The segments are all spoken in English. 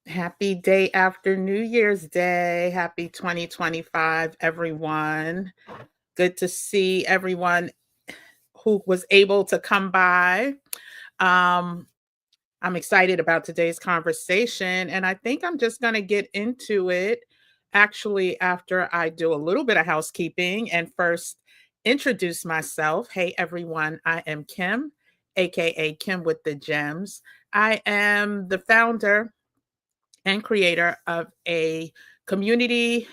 Happy day after New Year's Day. Happy 2025, everyone. Good to see everyone who was able to come by. Um, I'm excited about today's conversation, and I think I'm just going to get into it actually after I do a little bit of housekeeping and first introduce myself. Hey, everyone, I am Kim, aka Kim with the Gems. I am the founder and creator of a community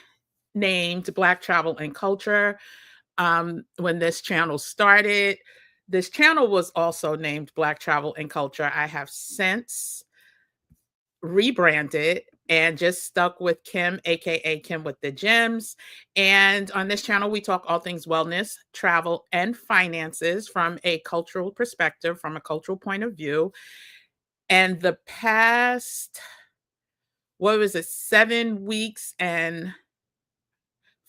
named Black Travel and Culture. When this channel started, this channel was also named Black Travel and Culture. I have since rebranded and just stuck with Kim, aka Kim with the Gems. And on this channel, we talk all things wellness, travel, and finances from a cultural perspective, from a cultural point of view. And the past, what was it, 7 weeks and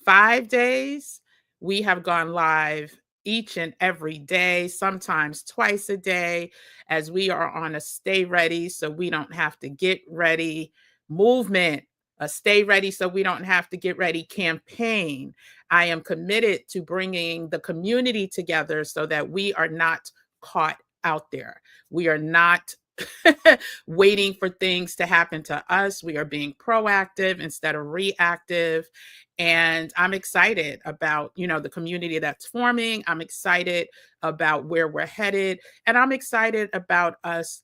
5 days, we have gone live each and every day, sometimes twice a day, as we are on a stay ready so we don't have to get ready movement, a stay ready so we don't have to get ready campaign. I am committed to bringing the community together so that we are not caught out there. We are not waiting for things to happen to us. We are being proactive instead of reactive. And I'm excited about, the community that's forming. I'm excited about where we're headed. And I'm excited about us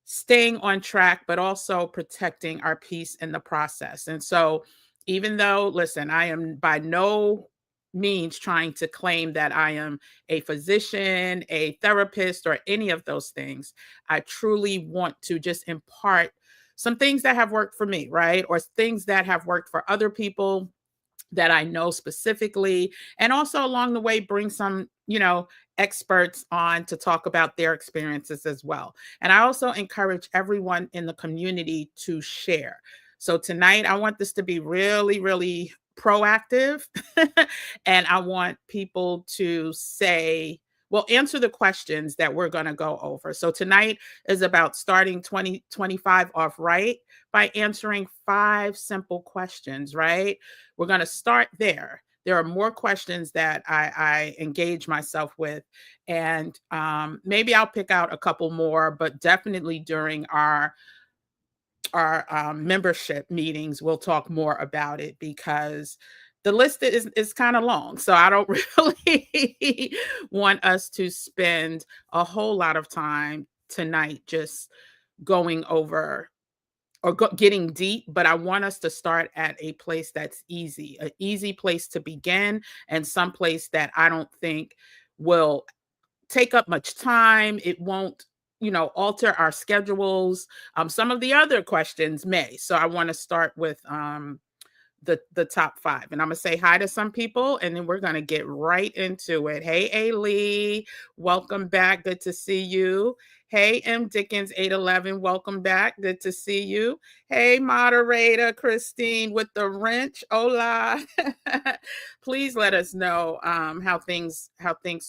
staying on track, but also protecting our peace in the process. And so, even though, listen, I am by no means trying to claim that I am a physician, a therapist, or any of those things, I truly want to just impart some things that have worked for me, right? Or things that have worked for other people that I know specifically, and also along the way, bring some, experts on to talk about their experiences as well. And I also encourage everyone in the community to share. So tonight, I want this to be really, really proactive. And I want people to answer the questions that we're going to go over. So tonight is about starting 2025 off right by answering 5 simple questions, right? We're going to start there. There are more questions that I engage myself with, and maybe I'll pick out a couple more, but definitely during our membership meetings, we'll talk more about it because the list is kind of long. So I don't really want us to spend a whole lot of time tonight just going over or getting deep, but I want us to start at a place that's easy, an easy place to begin, and some place that I don't think will take up much time. It won't, alter our schedules. Some of the other questions may. So I want to start with the top 5. And I'm gonna say hi to some people and then we're gonna get right into it. Hey A Lee, welcome back. Good to see you. Hey M Dickens 811, welcome back. Good to see you. Hey moderator Christine with the wrench. Hola. Please let us know how things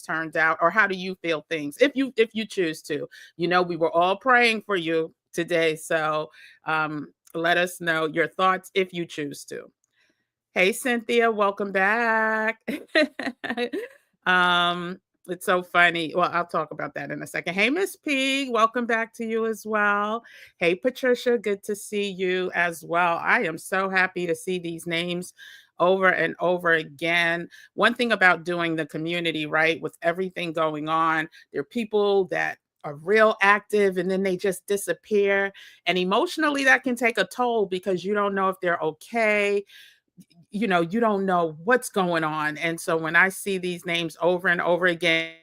turned out, or how do you feel things if you choose to. We were all praying for you today. So let us know your thoughts if you choose to. Hey, Cynthia, welcome back. um, it's so funny. Well, I'll talk about that in a second. Hey, Miss P, welcome back to you as well. Hey, Patricia, good to see you as well. I am so happy to see these names over and over again. One thing about doing the community, right, with everything going on, there are people that are real active and then they just disappear. And emotionally, that can take a toll because you don't know if they're okay. You don't know what's going on. And so when I see these names over and over again,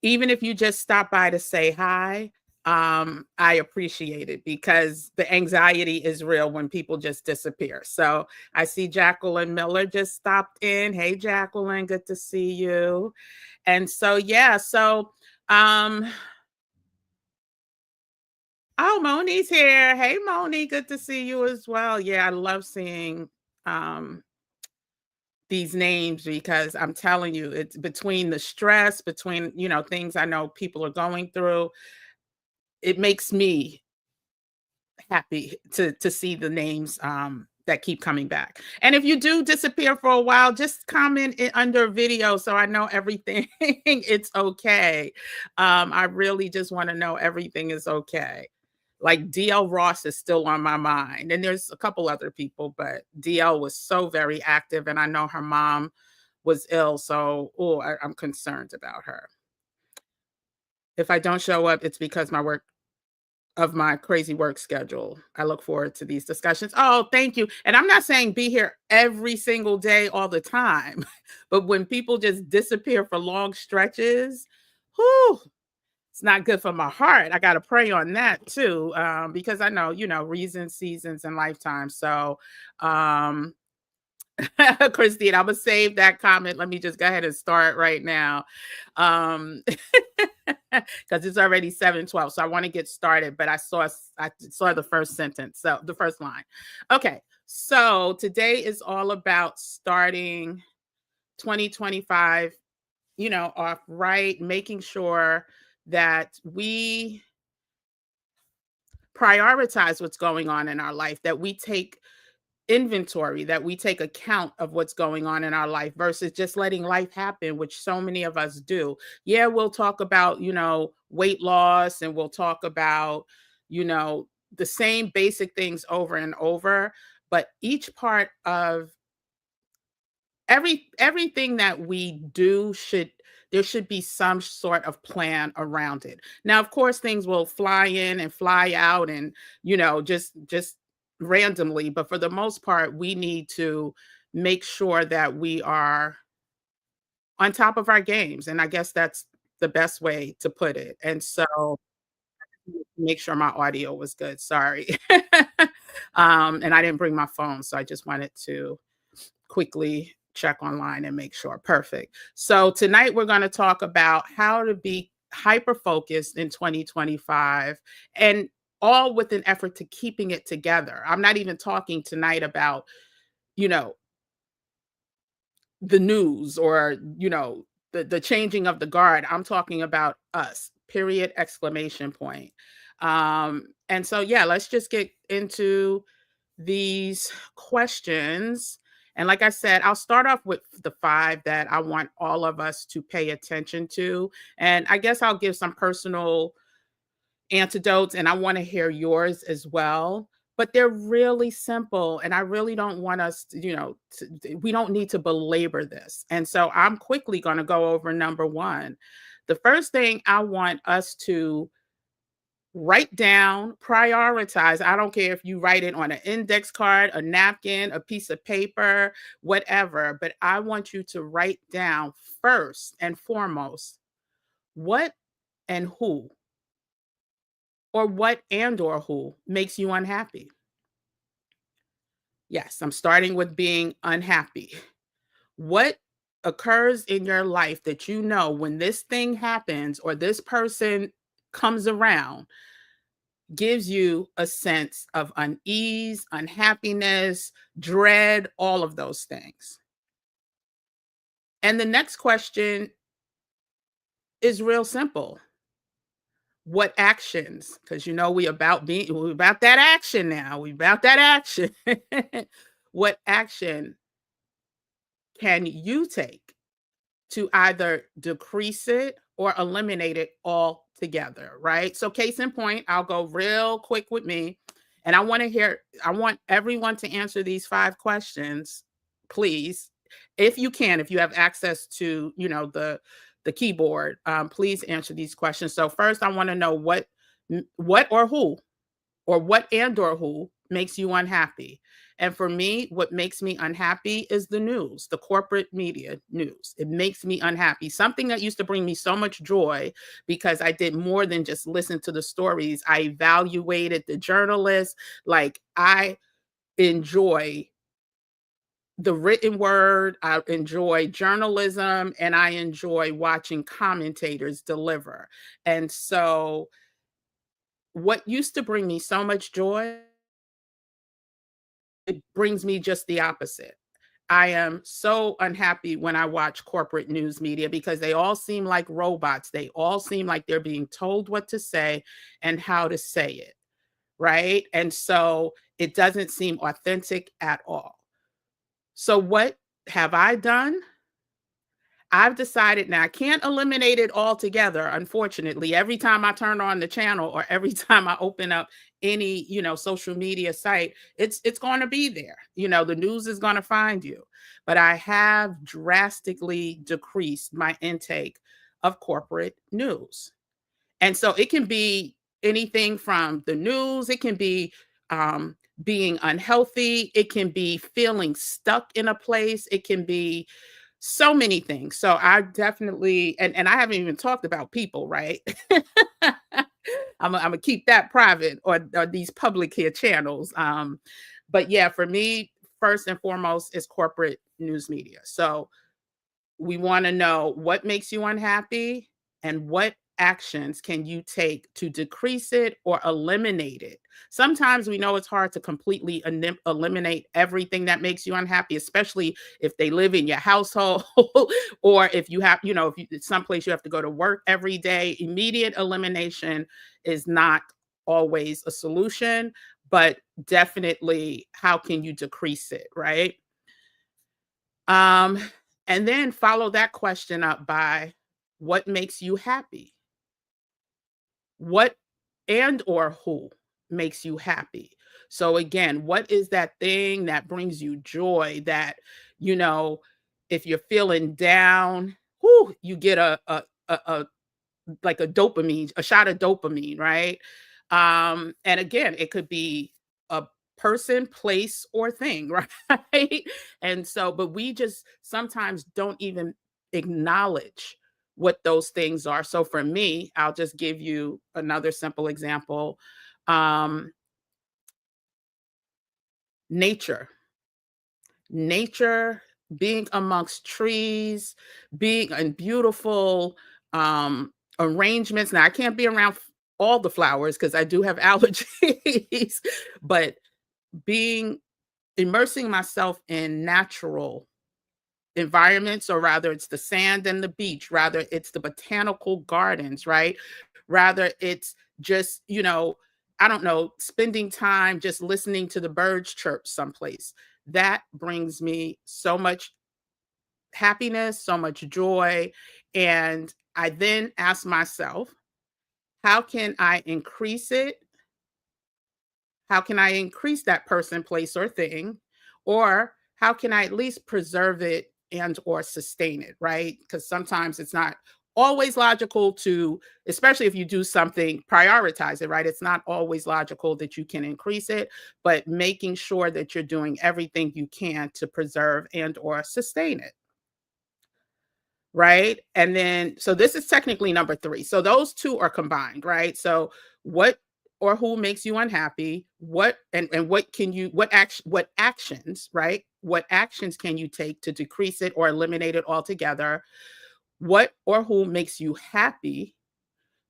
even if you just stop by to say hi, I appreciate it because the anxiety is real when people just disappear. So I see Jacqueline Miller just stopped in. Hey, Jacqueline, good to see you. And so, yeah, um, oh, Moni's here. Hey, Moni, good to see you as well. Yeah, I love seeing um these names because I'm telling you, it's between the stress, between, things I know people are going through, it makes me happy to see the names that keep coming back. And if you do disappear for a while, just comment it under video so I know everything it's okay. I really just want to know everything is okay. Like DL Ross is still on my mind. And there's a couple other people, but DL was so very active and I know her mom was ill, so I'm concerned about her. If I don't show up, it's because my crazy work schedule. I look forward to these discussions. Oh, thank you. And I'm not saying be here every single day all the time, but when people just disappear for long stretches, whew, it's not good for my heart. I got to pray on that too, because I know, reasons, seasons, and lifetimes. So, um, Christine, I'm gonna save that comment. Let me just go ahead and start right now. Because it's already 7:12. So I want to get started, but I saw the first sentence. So the first line. Okay. So today is all about starting 2025, off right, making sure that we prioritize what's going on in our life, that we take inventory, that we take account of what's going on in our life versus just letting life happen, which so many of us do. Yeah, we'll talk about, weight loss, and we'll talk about, the same basic things over and over, but each part of everything that we do there should be some sort of plan around it. Now, of course, things will fly in and fly out and, just randomly, but for the most part, we need to make sure that we are on top of our games. And I guess that's the best way to put it. And so make sure my audio was good. Sorry. And I didn't bring my phone, so I just wanted to quickly check online and make sure. Perfect. So tonight we're going to talk about how to be hyper focused in 2025, and all with an effort to keeping it together. I'm not even talking tonight about, you know, the news or, the changing of the guard. I'm talking about us. Period, exclamation point. And so yeah, let's just get into these questions. And like I said, I'll start off with the five that I want all of us to pay attention to. And I guess I'll give some personal antidotes, and I want to hear yours as well. But they're really simple. And I really don't want us to, we don't need to belabor this. And so I'm quickly going to go over number one. The first thing I want us to write down, prioritize. I don't care if you write it on an index card, a napkin, a piece of paper, whatever, but I want you to write down first and foremost what and who, or what and or who makes you unhappy. Yes, I'm starting with being unhappy. What occurs in your life that when this thing happens or this person comes around gives you a sense of unease, unhappiness, dread, all of those things. And the next question is real simple. What actions? Because we about that action now. We about that action. What action can you take to either decrease it or eliminate it altogether, right? So case in point, I'll go real quick with me, and I want everyone to answer these five questions, please. If you can, if you have access to, the keyboard, please answer these questions. So first I want to know what or who, or what and or who makes you unhappy. And for me, what makes me unhappy is the news, the corporate media news. It makes me unhappy. Something that used to bring me so much joy because I did more than just listen to the stories. I evaluated the journalists. Like, I enjoy the written word, I enjoy journalism, and I enjoy watching commentators deliver. And so what used to bring me so much joy, it brings me just the opposite. I am so unhappy when I watch corporate news media because they all seem like robots. They all seem like they're being told what to say and how to say it, right? And so it doesn't seem authentic at all. So what have I done? I've decided now I can't eliminate it altogether, unfortunately. Every time I turn on the channel or every time I open up any, social media site, it's going to be there. The news is going to find you. But I have drastically decreased my intake of corporate news. And so it can be anything from the news, it can be being unhealthy, it can be feeling stuck in a place, it can be so many things. So I definitely, and I haven't even talked about people, right? I'm gonna keep that private or these public here channels. But yeah, for me, first and foremost is corporate news media. So we want to know what makes you unhappy and what actions can you take to decrease it or eliminate it. Sometimes we know it's hard to completely eliminate everything that makes you unhappy, especially if they live in your household or if you have, if it's someplace you have to go to work every day. Immediate elimination is not always a solution, but definitely how can you decrease it, right? Um, and then follow that question up by what makes you happy? What and or who makes you happy? So again, what is that thing that brings you joy that, you know, if you're feeling down, whoo, you get a like a dopamine, a shot of dopamine, right? And again, it could be a person, place, or thing, right? And so, but we just sometimes don't even acknowledge what those things are. So for me, I'll just give you another simple example. Um, nature, nature, being amongst trees, being in beautiful arrangements. Now, I can't be around all the flowers because I do have allergies, but being immersing myself in natural environments, or rather it's the sand and the beach, rather it's the botanical gardens, right? Rather it's just, I don't know, spending time just listening to the birds chirp someplace. That brings me so much happiness, so much joy. And I then ask myself, how can I increase it? How can I increase that person, place, or thing? Or how can I at least preserve it and or sustain it, right? Because sometimes it's not always logical to, especially if you do something, prioritize it, right? It's not always logical that you can increase it, but making sure that you're doing everything you can to preserve and or sustain it. Right? And then so this is technically number 3. So those 2 are combined, right? So what or who makes you unhappy? What and what can you what actions, right? What actions can you take to decrease it or eliminate it altogether? What or who makes you happy?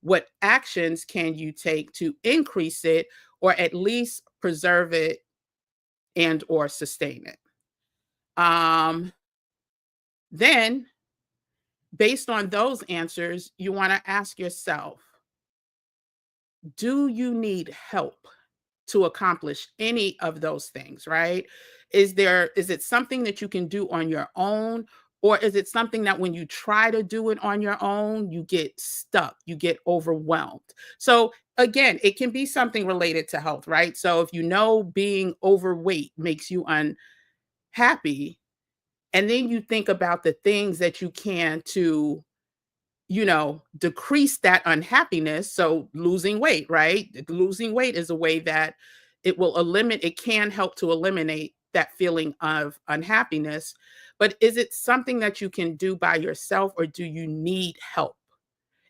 What actions can you take to increase it or at least preserve it and or sustain it? Um then based on those answers, you want to ask yourself, do you need help to accomplish any of those things, right? Is it something that you can do on your own, or is it something that when you try to do it on your own, you get stuck, you get overwhelmed? So again, it can be something related to health, right? So if you know being overweight makes you unhappy, and then you think about the things that you can to decrease that unhappiness. So losing weight, right? Losing weight is a way that it can help to eliminate that feeling of unhappiness. But is it something that you can do by yourself, or do you need help?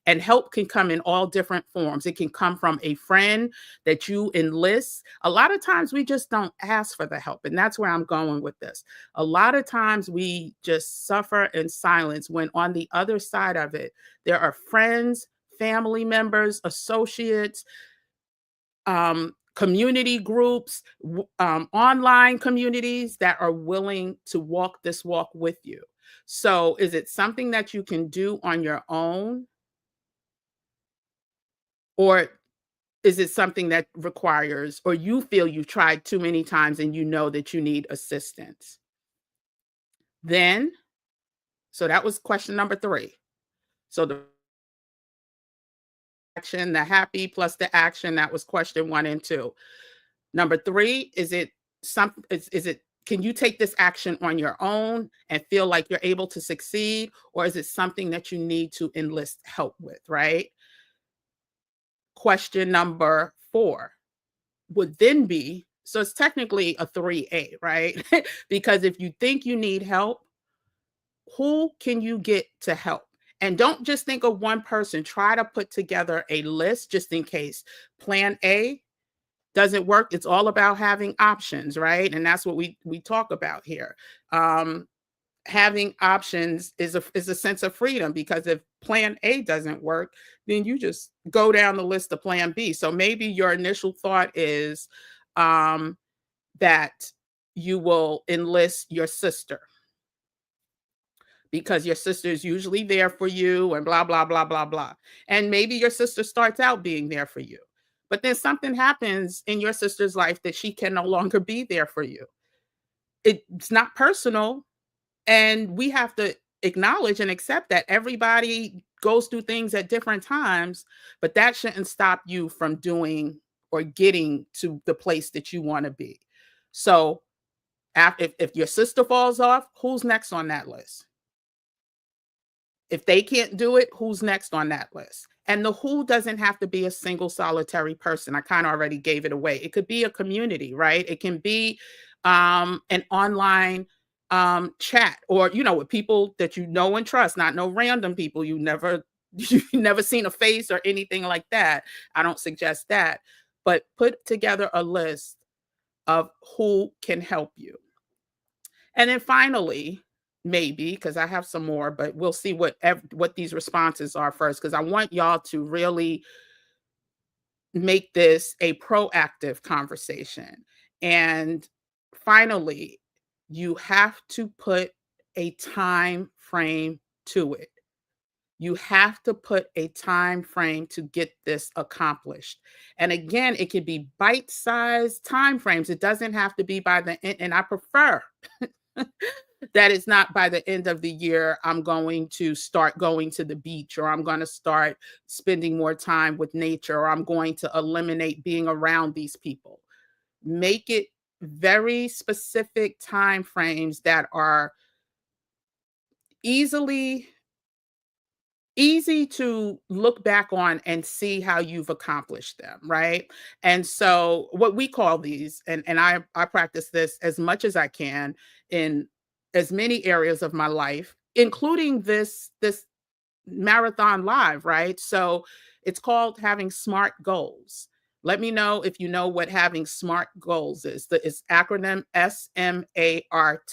And help can come in all different forms. It can come from a friend that you enlist. A lot of times we just don't ask for the help. And that's where I'm going with this. A lot of times we just suffer in silence when on the other side of it, there are friends, family members, associates, community groups, online communities that are willing to walk this walk with you. So, is it something that you can do on your own? Or is it something that requires, or you feel you've tried too many times and you know that you need assistance? Then, so that was question number 3. So the action, the happy plus the action, that was question 1 and 2. Number 3, is it can you take this action on your own and feel like you're able to succeed, or is it something that you need to enlist help with, right? Question number 4 would then be, so it's technically a 3A, right? Because if you think you need help, who can you get to help? And don't just think of one person. Try to put together a list just in case. Plan A doesn't work. It's all about having options, right? And that's what we talk about here. Um, Having options is a sense of freedom, because if plan A doesn't work, then you just go down the list of plan B. So maybe your initial thought is um, that you will enlist your sister, because your sister is usually there for you and blah, blah, blah, blah, blah. And maybe your sister starts out being there for you. But then something happens in your sister's life that she can no longer be there for you. It's not personal. And we have to acknowledge and accept that everybody goes through things at different times, but that shouldn't stop you from doing or getting to the place that you want to be. So, if your sister falls off, who's next on that list? If they can't do it, who's next on that list? And the who doesn't have to be a single solitary person. I kind of already gave it away. It could be a community, right? It can be an online chat, or with people that you know and trust, not no random people you never seen a face or anything like that. I don't suggest that, but put together a list of who can help you. And then finally, maybe, because I have some more, but we'll see what these responses are first, because I want y'all to really make this a proactive conversation. And finally, you have to put a time frame to it. You have to put a time frame to get this accomplished. And again, it can be bite-sized time frames. It doesn't have to be by the end. And I prefer that it's not by the end of the year, I'm going to start going to the beach, or I'm going to start spending more time with nature, or I'm going to eliminate being around these people. Make it very specific time frames that are easily easy to look back on and see how you've accomplished them, right? And so what we call these, and I practice this as much as I can in as many areas of my life, including this marathon live, right? So it's called having SMART goals. Let me know if you know what having SMART goals is. It's acronym SMART.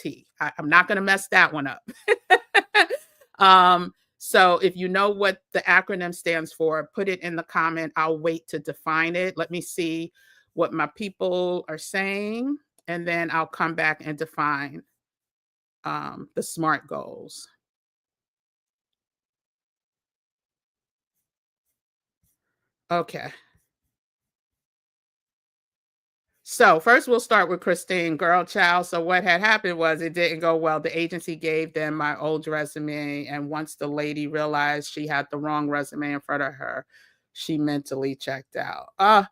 I'm not going to mess that one up. So if you know what the acronym stands for, put it in the comment. I'll wait to define it. Let me see what my people are saying, and then I'll come back and define the SMART goals. Okay. So first we'll start with Christine, girl child. So what had happened was it didn't go well. The agency gave them my old resume. And once the lady realized she had the wrong resume in front of her, she mentally checked out.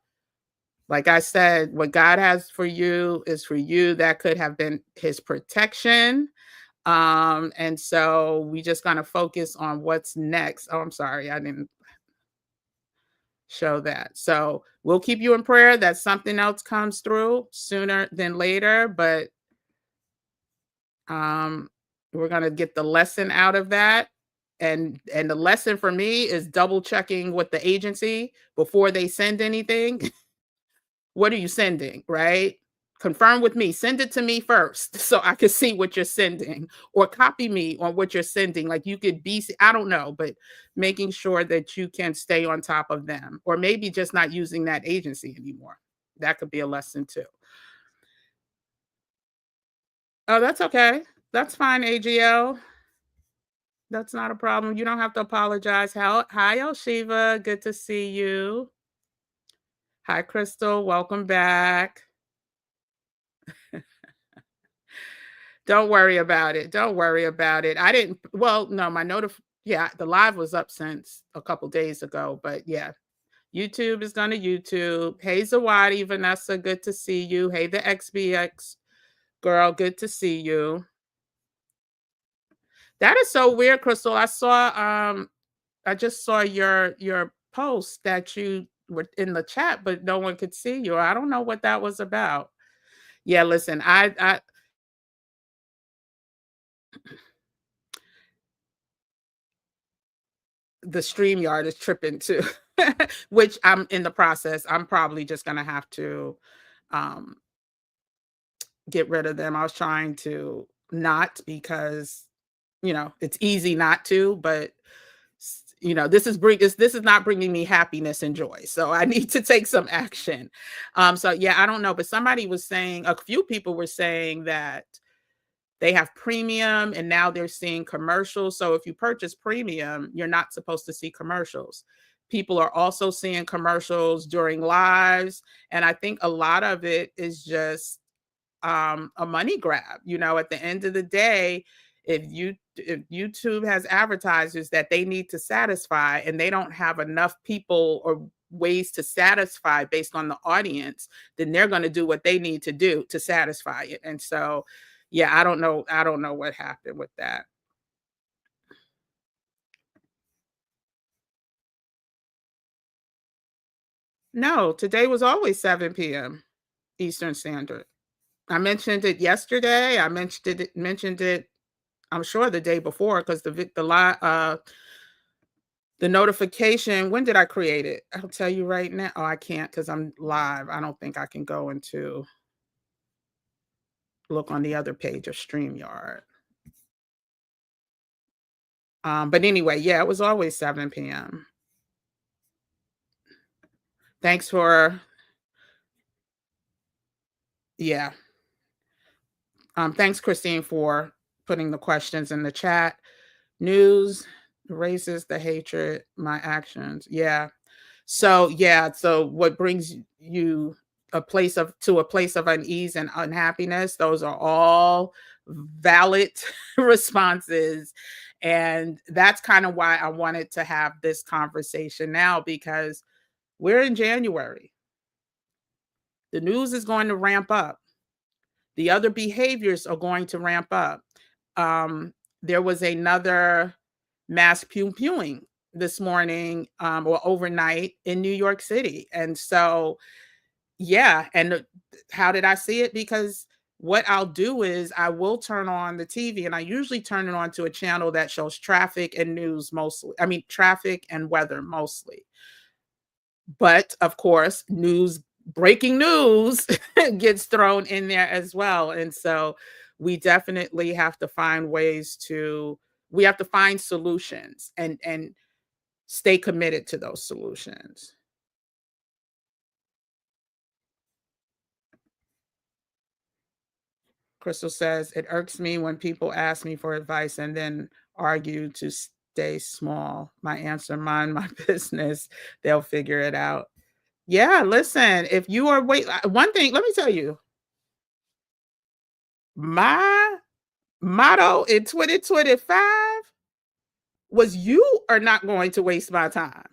Like I said, what God has for you is for you. That could have been his protection. And so we just gonna focus on what's next. Oh, I'm sorry, I didn't show that. So we'll keep you in prayer that something else comes through sooner than later, but um, we're going to get the lesson out of that. And the lesson for me is double checking with the agency before they send anything. What are you sending, right? Confirm with me. Send it to me first so I can see what you're sending, or copy me on what you're sending. Like you could be, I don't know, but making sure that you can stay on top of them, or maybe just not using that agency anymore. That could be a lesson too. Oh, that's okay. That's fine, AGL. That's not a problem. You don't have to apologize. Hi, El Shiva. Good to see you. Hi, Crystal. Welcome back. Don't worry about it. Don't worry about it. I didn't, well, no, yeah, the live was up since a couple days ago, but yeah, YouTube is going to YouTube. Hey, Zawadi, Vanessa, good to see you. Hey, the XBX girl, good to see you. That is so weird, Crystal. I just saw your post that you were in the chat, but no one could see you. I don't know what that was about. Yeah, listen, I the StreamYard is tripping too, which I'm in the process. I'm probably just gonna have to um get rid of them. I was trying to not because it's easy not to, but this is not bringing me happiness and joy. So I need to take some action. So yeah, I don't know, but somebody was saying, a few people were saying that they have premium and now they're seeing commercials. So if you purchase premium, you're not supposed to see commercials. People are also seeing commercials during lives. And I think a lot of it is just a money grab. At the end of the day, if YouTube has advertisers that they need to satisfy and they don't have enough people or ways to satisfy based on the audience, then they're going to do what they need to do to satisfy it. And so, yeah, I don't know what happened with that. No, today was always 7 p.m. Eastern Standard. I mentioned it yesterday. I mentioned it I'm sure the day before, because the notification, when did I create it? I'll tell you right now. Oh, I can't because I'm live. I don't think I can go into look on the other page of StreamYard. But anyway, yeah, it was always 7 p.m. Thanks for yeah. Thanks, Christine, for putting the questions in the chat. News, raises the hatred, my actions. Yeah. So yeah, so what brings you a place of unease and unhappiness, those are all valid responses. And that's kind of why I wanted to have this conversation now, because we're in January. The news is going to ramp up. The other behaviors are going to ramp up. There was another mass pewing this morning, or overnight in New York City. And so, yeah. And how did I see it? Because what I'll do is I will turn on the TV, and I usually turn it on to a channel that shows traffic and news mostly. I mean, traffic and weather mostly. But of course, breaking news gets thrown in there as well. And so we definitely have to find we have to find solutions and stay committed to those solutions. Crystal says, it irks me when people ask me for advice and then argue to stay small. My answer, mind my business. They'll figure it out. Yeah, listen, if you are one thing, let me tell you, my motto in 2025 was, you are not going to waste my time.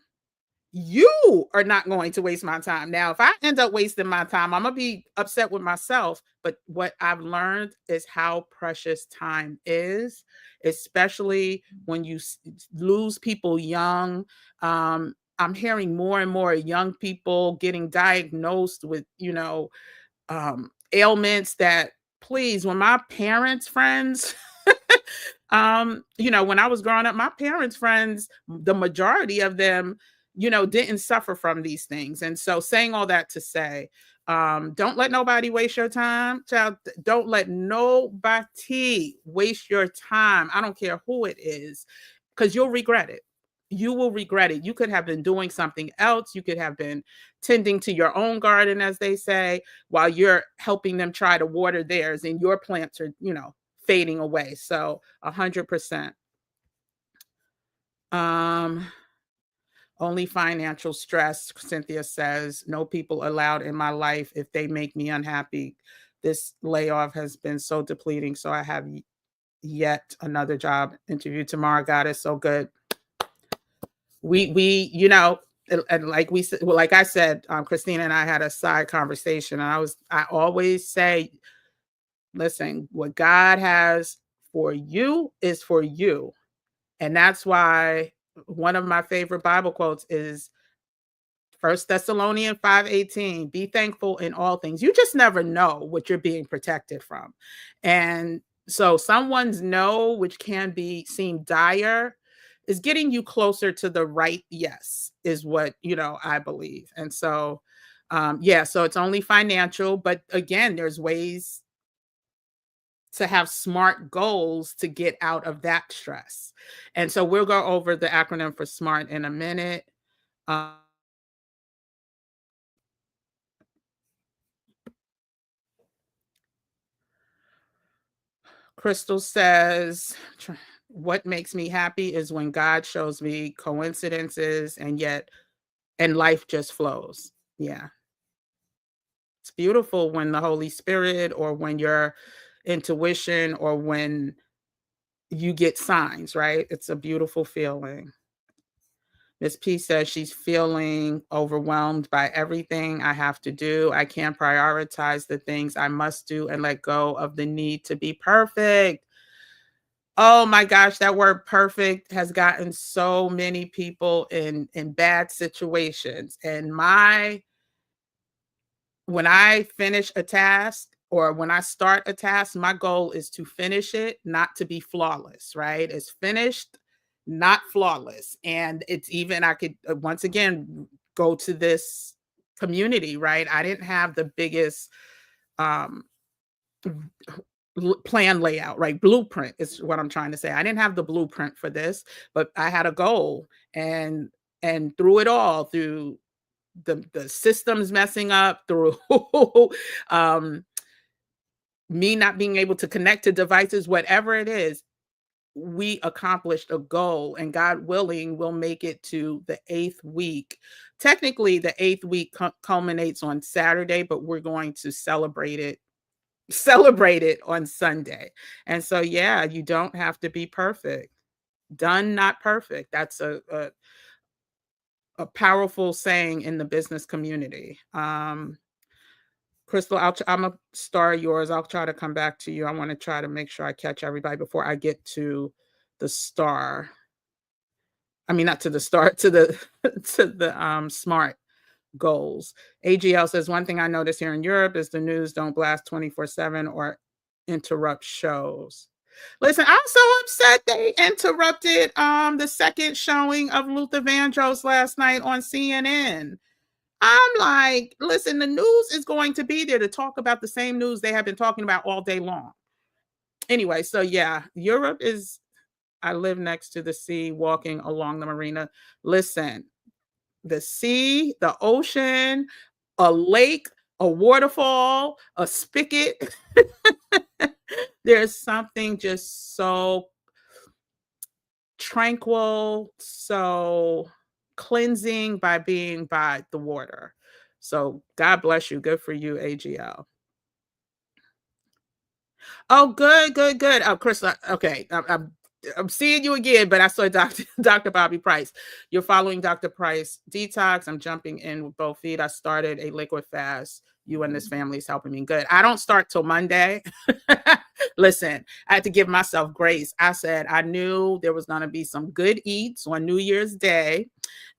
You are not going to waste my time. Now, if I end up wasting my time, I'm going to be upset with myself. But what I've learned is how precious time is, especially when you lose people young. I'm hearing more and more young people getting diagnosed with, ailments that, please, when my parents' friends, when I was growing up, my parents' friends, the majority of them, didn't suffer from these things. And so, saying all that to say, don't let nobody waste your time, child. Don't let nobody waste your time. I don't care who it is, because you'll regret it. You will regret it. You could have been doing something else. You could have been tending to your own garden, as they say, while you're helping them try to water theirs, and your plants are, fading away. So 100%. Um, Only financial stress, Cynthia says. No people allowed in my life if they make me unhappy. This layoff has been so depleting. So I have yet another job interview tomorrow. God is so good. We and like we said, well, like I said, Christina and I had a side conversation, and I always say, listen, what God has for you is for you. And that's why one of my favorite Bible quotes is First Thessalonians 5:18. Be thankful in all things. You just never know what you're being protected from. And so someone's no, which can be seem dire, is getting you closer to the right yes, is what I believe. And so yeah, so it's only financial, but again, there's ways to have smart goals to get out of that stress. And so we'll go over the acronym for SMART in a minute. Um, Crystal says, what makes me happy is when God shows me coincidences and life just flows. Yeah. It's beautiful when the Holy Spirit or when your intuition or when you get signs, right? It's a beautiful feeling. Miss P says she's feeling overwhelmed by everything I have to do. I can't prioritize the things I must do and let go of the need to be perfect. Oh my gosh, that word perfect has gotten so many people in bad situations. And when I finish a task or when I start a task, my goal is to finish it, not to be flawless, right? It's finished, not flawless. And it's even, I could once again go to this community, right? I didn't have the biggest um, plan layout, right? Blueprint is what I'm trying to say. I didn't have the blueprint for this, but I had a goal and through it all, through the systems messing up, through um, me not being able to connect to devices, whatever it is, we accomplished a goal, and God willing, we'll make it to the 8th week. Technically, the 8th week culminates on Saturday, but we're going to celebrate it on Sunday. And so, yeah, you don't have to be perfect. Done, not perfect. That's a powerful saying in the business community. Crystal, I'm a star yours. I'll try to come back to you. I want to try to make sure I catch everybody before I get to the star. I mean, not to the star, to the to the smart goals. AGL says one thing I notice here in Europe is the news don't blast 24/7 or interrupt shows. Listen, I'm so upset they interrupted the second showing of Luther Vandross last night on CNN. I'm like, listen, the news is going to be there to talk about the same news they have been talking about all day long. Anyway, so yeah, Europe is, I live next to the sea, walking along the marina. Listen, the sea, the ocean, a lake, a waterfall, a spigot. There's something just so tranquil, so cleansing by being by the water. So God bless you. Good for you, AGL. Oh, good, good, good. Oh, Chris, okay. I'm seeing you again, but I saw Dr. Bobby Price. You're following Dr. Price Detox. I'm jumping in with both feet. I started a liquid fast. You and this family is helping me. Good. I don't start till Monday. Listen, I had to give myself grace. I said I knew there was going to be some good eats on New Year's Day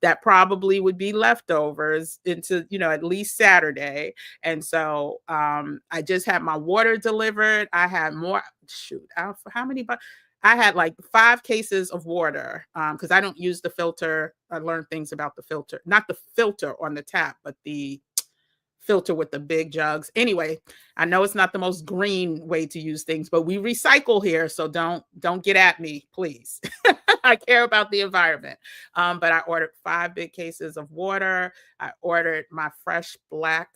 that probably would be leftovers into, at least Saturday. And so I just had my water delivered. I had more, how many, I had like 5 cases of water because I don't use the filter. I learned things about the filter, not the filter on the tap, but the filter with the big jugs. Anyway, I know it's not the most green way to use things, but we recycle here, so don't get at me, please. I care about the environment. But I ordered 5 big cases of water. I ordered my fresh black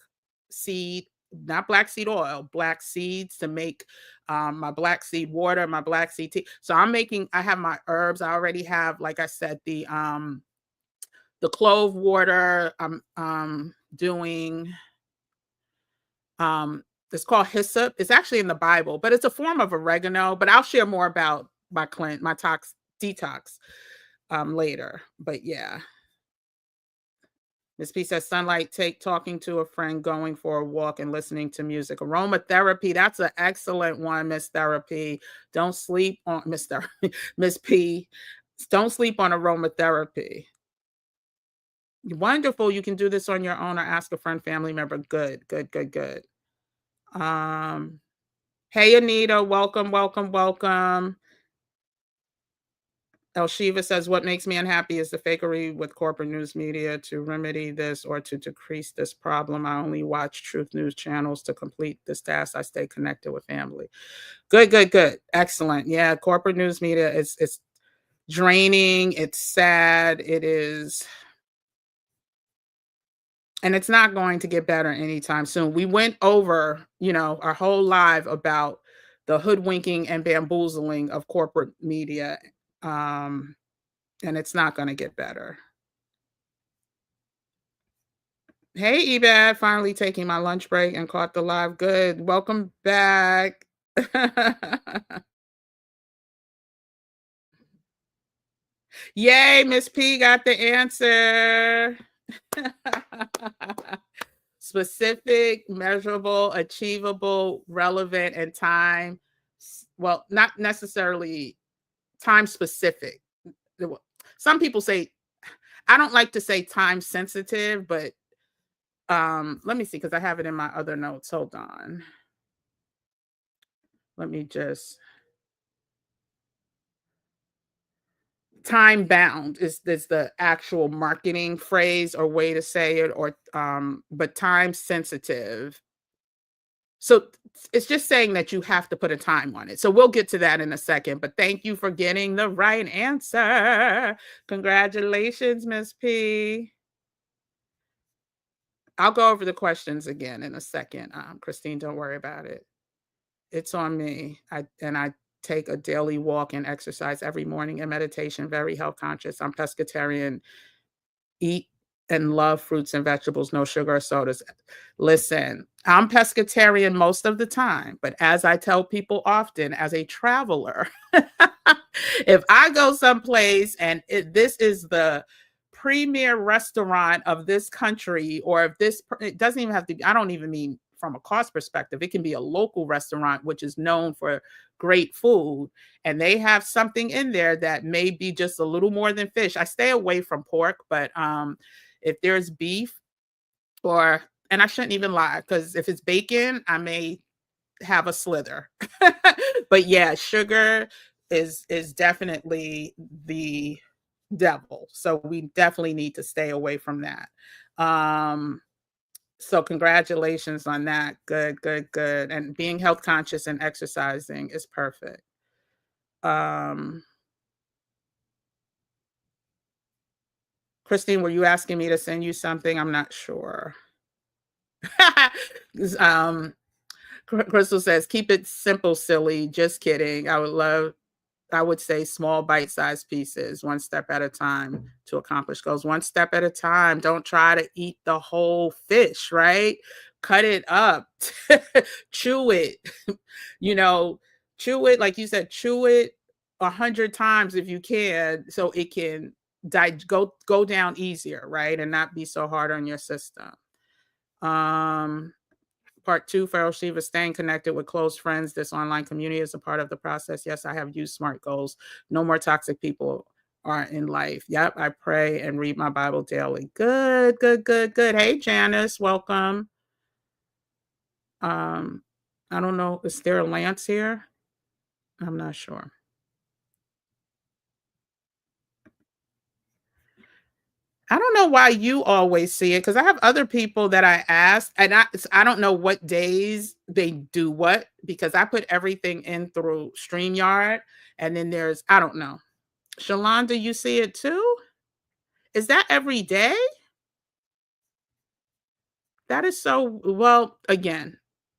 seed, not black seed oil, black seeds to make my black seed water, my black seed tea. So I have my herbs. I already have, like I said, The clove water, I'm doing it's called hyssop. It's actually in the Bible, but it's a form of oregano. But I'll share more about my tox detox later. But yeah. Miss P says sunlight, take talking to a friend, going for a walk, and listening to music. Aromatherapy, that's an excellent one, Miss Therapy. Don't sleep on Miss Therapy, Miss P. Don't sleep on aromatherapy. Wonderful. You can do this on your own or ask a friend, family member. Good, good, good, good. Um, hey Anita, welcome, welcome, welcome. El Shiva says, what makes me unhappy is the fakery with corporate news media. To remedy this or to decrease this problem, I only watch truth news channels. To complete this task, I stay connected with family. Good, good, good. Excellent. Yeah, corporate news media is it's draining. It's sad. It is, and it's not going to get better anytime soon. We went over, our whole live about the hoodwinking and bamboozling of corporate media. Um, and it's not going to get better. Hey, Ebad, finally taking my lunch break and caught the live. Good. Welcome back. Yay, Miss P got the answer. Specific, measurable, achievable, relevant, and time. Well, not necessarily time specific. Some people say, I don't like to say time sensitive, but let me see, because I have it in my other notes. Hold on. Let me just time bound is the actual marketing phrase or way to say it, or but time sensitive. So it's just saying that you have to put a time on it. So we'll get to that in a second, but thank you for getting the right answer. Congratulations, Miss P. I'll go over the questions again in a second. Christine, don't worry about it. It's on me. I take a daily walk and exercise every morning and meditation, very health conscious. I'm pescatarian, eat and love fruits and vegetables, no sugar or sodas. Listen, I'm pescatarian most of the time, but as I tell people often, as a traveler, if I go someplace and this is the premier restaurant of this country, or if this, it doesn't even have to be, I don't even mean from a cost perspective, it can be a local restaurant which is known for great food, and they have something in there that may be just a little more than fish. I stay away from pork, but if there's beef, or, and I shouldn't even lie, because if it's bacon, I may have a slither. But yeah, sugar is definitely the devil. So we definitely need to stay away from that. So congratulations on that. Good, good, good. And being health conscious and exercising is perfect. Christine, were you asking me to send you something? I'm not sure. um, Crystal says, keep it simple, silly. Just kidding. I would say small bite-sized pieces, one step at a time to accomplish goals. One step at a time. Don't try to eat the whole fish, right? Cut it up. Chew it. you know, chew it, like you said, chew it 100 times if you can, so it can go down easier, right? And not be so hard on your system. Part two, Feral Shiva, staying connected with close friends. This online community is a part of the process. Yes, I have used SMART goals. No more toxic people are in life. Yep, I pray and read my Bible daily. Good, good, good, good. Hey, Janice, welcome. I don't know. Is there a Lance here? I'm not sure. I don't know why you always see it, because I have other people that I ask, and I don't know what days they do what, because I put everything in through StreamYard, and then there's, I don't know. Shalonda, you see it too? Is that every day? That is so, well, again,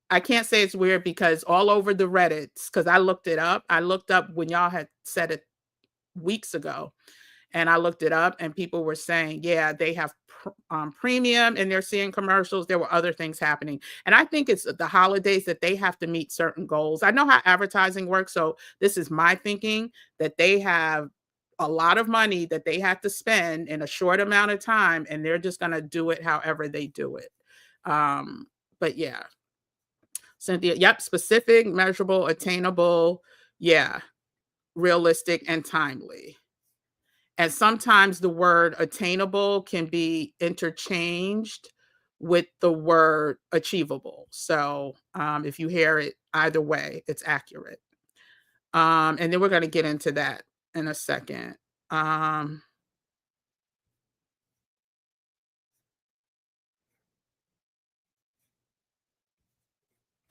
I can't say it's weird, because all over the Reddits, because I looked it up. I looked up when y'all had said it weeks ago, And I looked it up, and people were saying, yeah, they have premium and they're seeing commercials. There were other things happening. And I think it's the holidays that they have to meet certain goals. I know how advertising works. So this is my thinking, that they have a lot of money that they have to spend in a short amount of time, and they're just going to do it however they do it. Um, but yeah, Cynthia, yep, specific, measurable, attainable, yeah, realistic, and timely. And sometimes the word attainable can be interchanged with the word achievable. So if you hear it either way, it's accurate. And then we're going to get into that in a second. Um,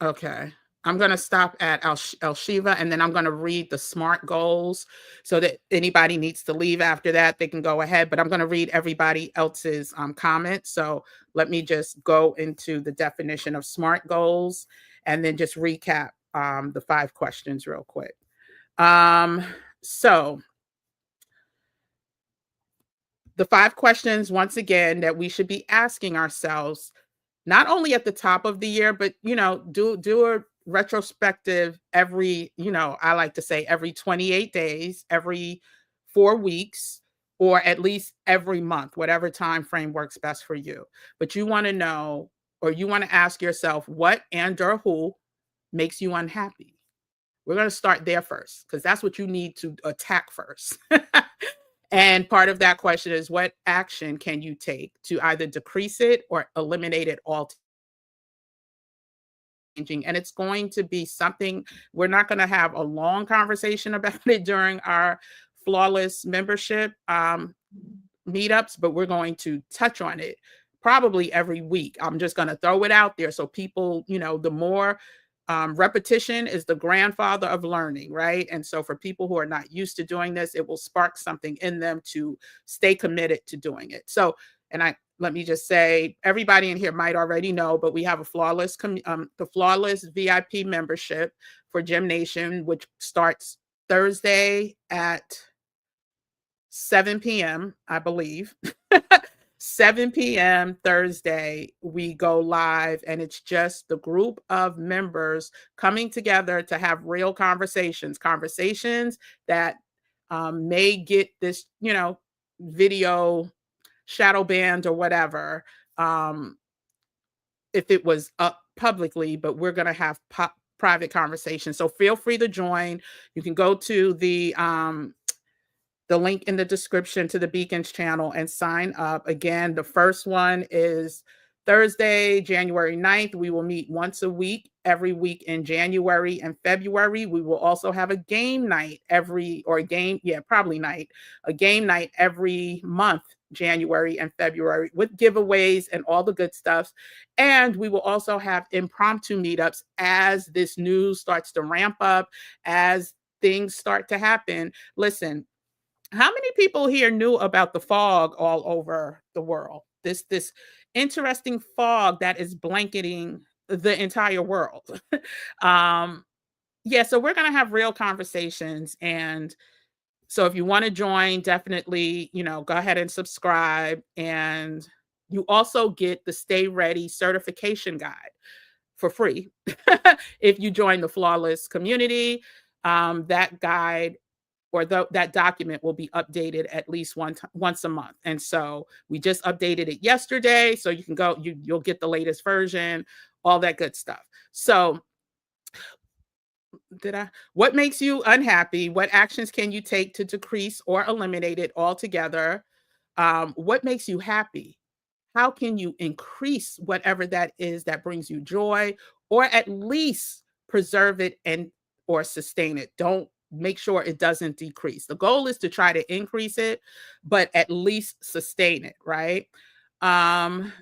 Okay. I'm going to stop at El Shiva, and then I'm going to read the SMART goals so that anybody needs to leave after that, they can go ahead. But I'm going to read everybody else's comments. So let me just go into the definition of SMART goals and then just recap the 5 questions real quick. So the 5 questions, once again, that we should be asking ourselves, not only at the top of the year, but do a retrospective every, I like to say every 28 days, every 4 weeks, or at least every month, whatever time frame works best for you. But you want to know, or you want to ask yourself, what and or who makes you unhappy? We're going to start there first, because that's what you need to attack first. And part of that question is, what action can you take to either decrease it or eliminate it all? And it's going to be something, we're not going to have a long conversation about it during our flawless membership meetups, but we're going to touch on it probably every week. I'm just going to throw it out there so people, the more repetition is the grandfather of learning, right? And so for people who are not used to doing this, it will spark something in them to stay committed to doing it. So, let me just say, everybody in here might already know, but we have a the flawless VIP membership for Gym Nation, which starts Thursday at 7 p.m., I believe. 7 p.m. Thursday, we go live, and it's just the group of members coming together to have real conversations that may get this, video shadow banned or whatever, if it was up publicly, but we're going to have private conversations. So feel free to join. You can go to the link in the description to the Beacons channel and sign up. Again, the first one is Thursday, January 9th. We will meet once a week, every week in January and February. We will also have a game night a game night every month, January and February, with giveaways and all the good stuff. And we will also have impromptu meetups as this news starts to ramp up, as things start to happen. Listen, how many people here knew about the fog all over the world? This interesting fog that is blanketing the entire world. um, yeah, so we're gonna have real conversations, and so if you want to join, definitely, go ahead and subscribe. And you also get the Stay Ready certification guide for free if you join the Flawless community. That guide or that document will be updated at least once a month. And so we just updated it yesterday, so you can go, you'll get the latest version, all that good stuff. So what makes you unhappy? What actions can you take to decrease or eliminate it altogether? What makes you happy? How can you increase whatever that is that brings you joy, or at least preserve it and or sustain it? Don't make sure it doesn't decrease. The goal is to try to increase it, but at least sustain it, right? Um,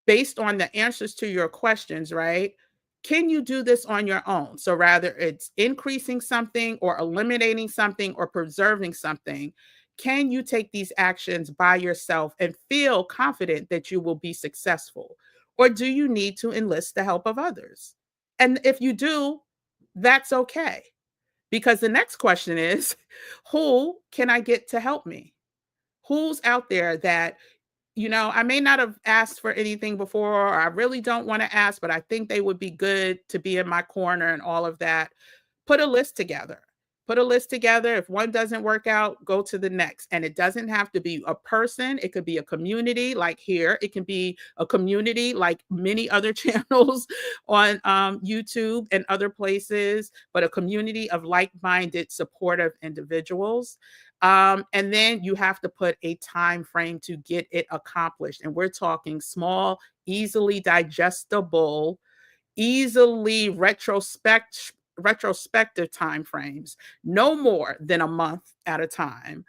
Based on the answers to your questions, right? Can you do this on your own? So rather it's increasing something or eliminating something or preserving something. Can you take these actions by yourself and feel confident that you will be successful? Or do you need to enlist the help of others? And if you do, that's okay. Because the next question is, who can I get to help me? who's out there that, I may not have asked for anything before, or I really don't want to ask, but I think they would be good to be in my corner and all of that. Put a list together. Put a list together. If one doesn't work out, go to the next. And it doesn't have to be a person. It could be a community like here. It can be a community like many other channels on YouTube and other places, but a community of like-minded, supportive individuals. And then you have to put a time frame to get it accomplished. And we're talking small, easily digestible, easily retrospective time frames, no more than a month at a time,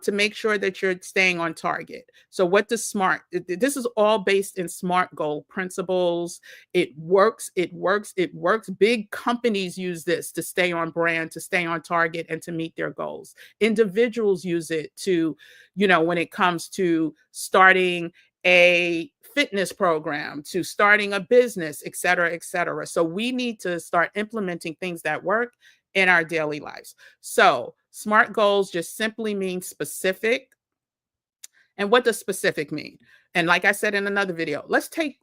to make sure that you're staying on target. So what does SMART, this is all based in SMART goal principles. It works, it works, it works. Big companies use this to stay on brand, to stay on target, and to meet their goals. Individuals use it to, when it comes to starting a fitness program, to starting a business, et cetera, et cetera. So we need to start implementing things that work in our daily lives. So SMART goals just simply mean specific. And what does specific mean? And like I said in another video, let's take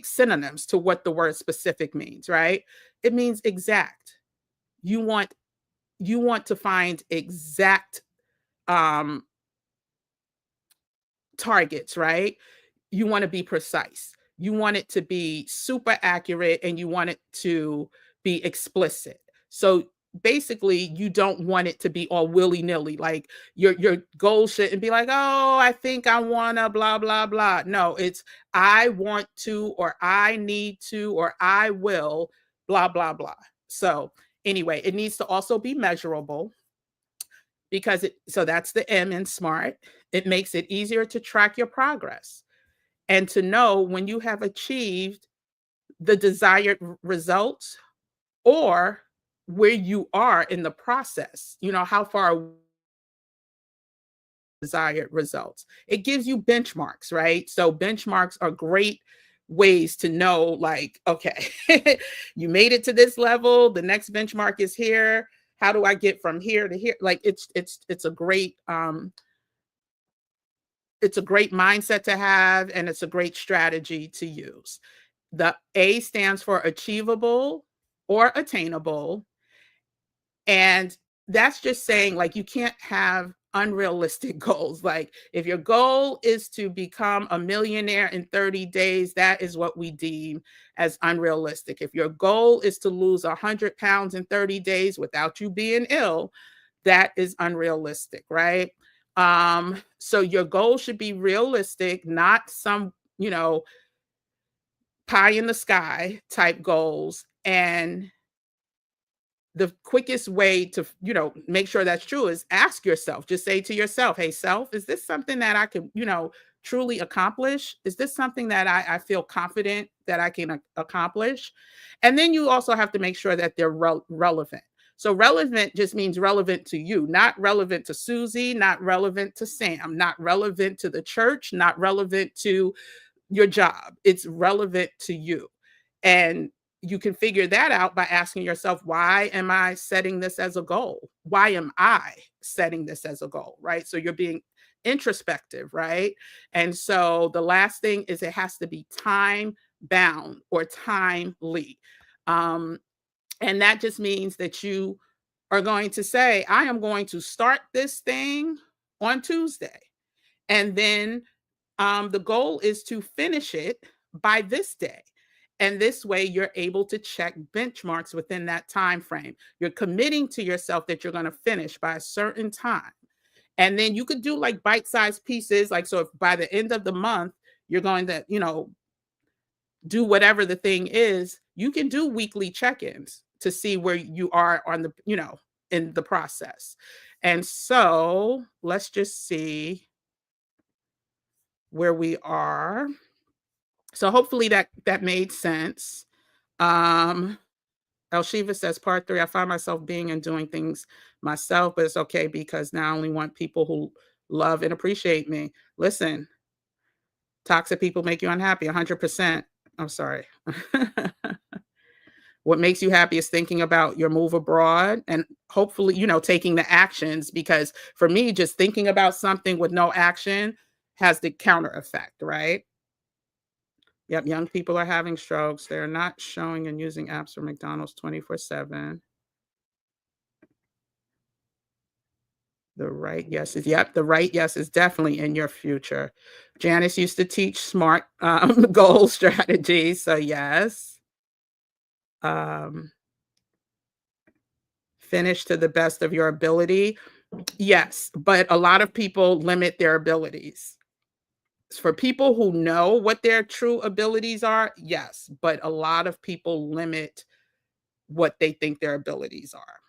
synonyms to what the word specific means, right? It means exact. You want to find exact targets, right? You want to be precise. You want it to be super accurate, and you want it to be explicit. So basically, you don't want it to be all willy-nilly. Like your goal shouldn't be like, oh, I think I wanna blah, blah, blah. No, it's I want to, or I need to, or I will, blah, blah, blah. So anyway, it needs to also be measurable, because so that's the M in SMART. It makes it easier to track your progress and to know when you have achieved the desired results, or where you are in the process, how far desired results. It gives you benchmarks, right? So benchmarks are great ways to know, like, okay, you made it to this level, the next benchmark is here. How do I get from here to here? Like it's a great mindset to have, and it's a great strategy to use. The A stands for achievable or attainable. And that's just saying, like, you can't have unrealistic goals. Like, if your goal is to become a millionaire in 30 days, that is what we deem as unrealistic. If your goal is to lose 100 pounds in 30 days without you being ill, that is unrealistic, right? So your goal should be realistic, not some, pie in the sky type goals. And the quickest way to, make sure that's true is ask yourself. Just say to yourself, hey, self, is this something that I can, truly accomplish? Is this something that I feel confident that I can accomplish? And then you also have to make sure that they're relevant. So relevant just means relevant to you, not relevant to Susie, not relevant to Sam, not relevant to the church, not relevant to your job. It's relevant to you. And you can figure that out by asking yourself, why am I setting this as a goal? Why am I setting this as a goal? Right? So you're being introspective, right? And so the last thing is it has to be time bound or timely. And that just means that you are going to say, I am going to start this thing on Tuesday. And then the goal is to finish it by this day. And this way you're able to check benchmarks within that time frame. You're committing to yourself that you're going to finish by a certain time. And then you could do like bite-sized pieces. Like, so if by the end of the month, you're going to, do whatever the thing is, you can do weekly check-ins to see where you are on the, in the process. And so let's just see where we are. So hopefully that made sense. El Shiva says, part 3, I find myself being and doing things myself, but it's okay because now I only want people who love and appreciate me. Listen, toxic people make you unhappy, 100%. I'm sorry. What makes you happy is thinking about your move abroad and hopefully, taking the actions because for me, just thinking about something with no action has the counter effect, right? Yep, young people are having strokes. They're not showing and using apps for McDonald's 24/7. The right yes is definitely in your future. Janice used to teach smart goal strategies. So yes. Um, finish to the best of your ability. Yes, but a lot of people limit their abilities. For people who know what their true abilities are, yes, but a lot of people limit what they think their abilities are.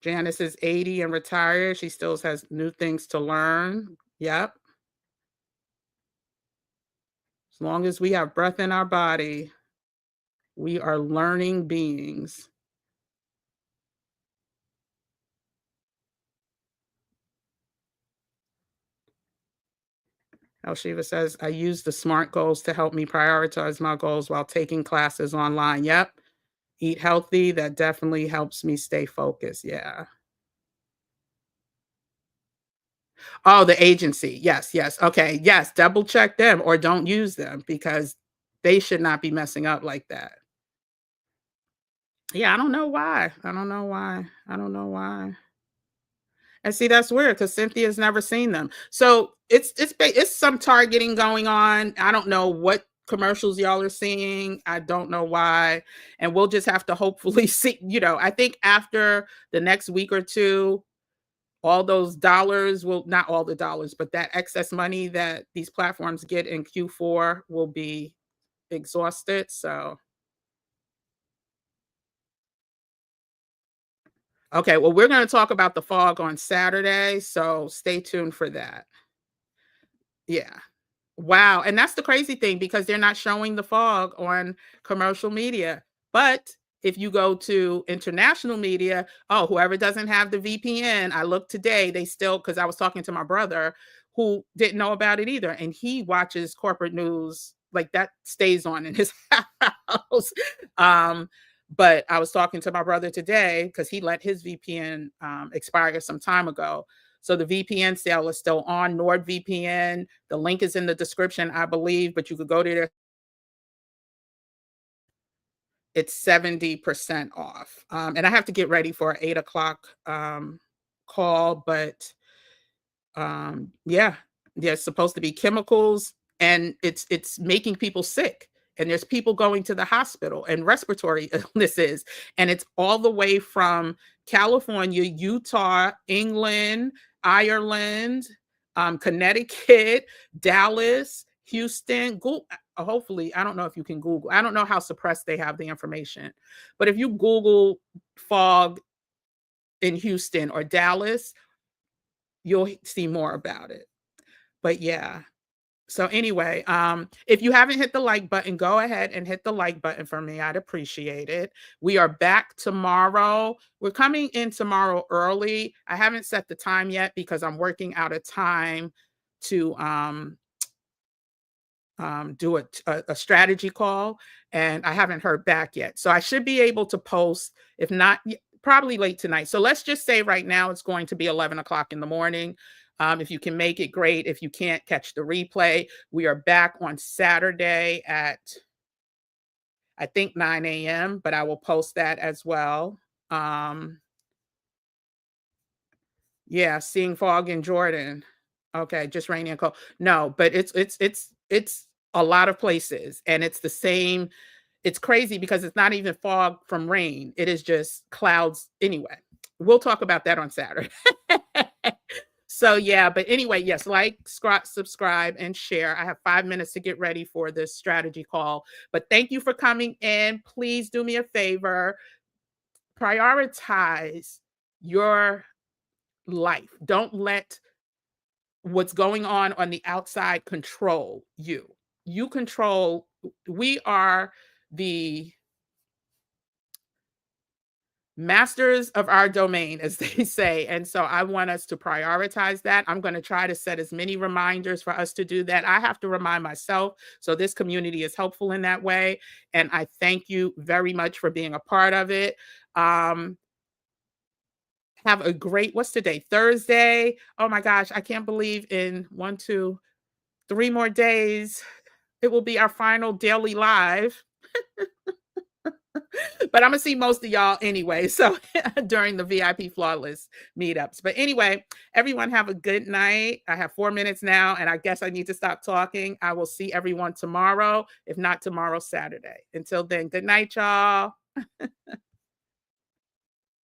Janice is 80 and retired. She still has new things to learn. Yep. As long as we have breath in our body, we are learning beings. El Shiva says, I use the SMART goals to help me prioritize my goals while taking classes online. Yep. Eat healthy. That definitely helps me stay focused. Yeah. Oh, the agency. Yes, yes. Okay. Yes. Double check them or don't use them because they should not be messing up like that. Yeah. I don't know why. I don't know why. I don't know why. And see, that's weird because Cynthia's never seen them. So it's some targeting going on. I don't know what commercials y'all are seeing. I don't know why. And we'll just have to hopefully see, I think after the next week or two, all those dollars will not all the dollars, but that excess money that these platforms get in Q4 will be exhausted. So, okay, well, we're going to talk about the fog on Saturday. So stay tuned for that. Yeah. Wow, and that's the crazy thing because they're not showing the fog on commercial media. But if you go to international media, oh, whoever doesn't have the VPN, I looked today, they still because I was talking to my brother who didn't know about it either, and he watches corporate news like that stays on in his house. Um, but I was talking to my brother today because he let his VPN expire some time ago. So the VPN sale is still on NordVPN. The link is in the description, I believe, but you could go to there. It's 70% off. And I have to get ready for an 8 o'clock call, but yeah, there's supposed to be chemicals and it's making people sick. And there's people going to the hospital and respiratory illnesses. And it's all the way from California, Utah, England, Ireland, Connecticut, Dallas, Houston. Hopefully, I don't know if you can Google. I don't know how suppressed they have the information. But if you Google fog in Houston or Dallas, you'll see more about it. But yeah. So anyway, if you haven't hit the like button, go ahead and hit the like button for me. I'd appreciate it. We are back tomorrow. We're coming in tomorrow early. I haven't set the time yet because I'm working out a time to do a strategy call, and I haven't heard back yet. So I should be able to post, if not, probably late tonight. So let's just say right now it's going to be 11 o'clock in the morning. If you can make it, great. If you can't catch the replay, we are back on Saturday at, I think, 9 a.m., but I will post that as well. Um, yeah, seeing fog in Jordan. Okay, just rainy and cold. No, but it's a lot of places, and it's the same. It's crazy because it's not even fog from rain. It is just clouds anyway. We'll talk about that on Saturday. So yeah, but anyway, yes, like, subscribe, and share. I have 5 minutes to get ready for this strategy call. But thank you for coming in. Please do me a favor. Prioritize your life. Don't let what's going on the outside control you. You control, we are the masters of our domain, as they say. And so I want us to prioritize that. I'm going to try to set as many reminders for us to do that. I have to remind myself. So this community is helpful in that way. And I thank you very much for being a part of it. Um, have a great, what's today? Thursday. Oh my gosh, I can't believe in 1, 2, 3 more days, it will be our final daily live. But I'm gonna see most of y'all anyway. So during the VIP flawless meetups. But anyway, everyone have a good night. I have 4 minutes now, and I guess I need to stop talking. I will see everyone tomorrow, if not tomorrow, Saturday. Until then, good night, y'all.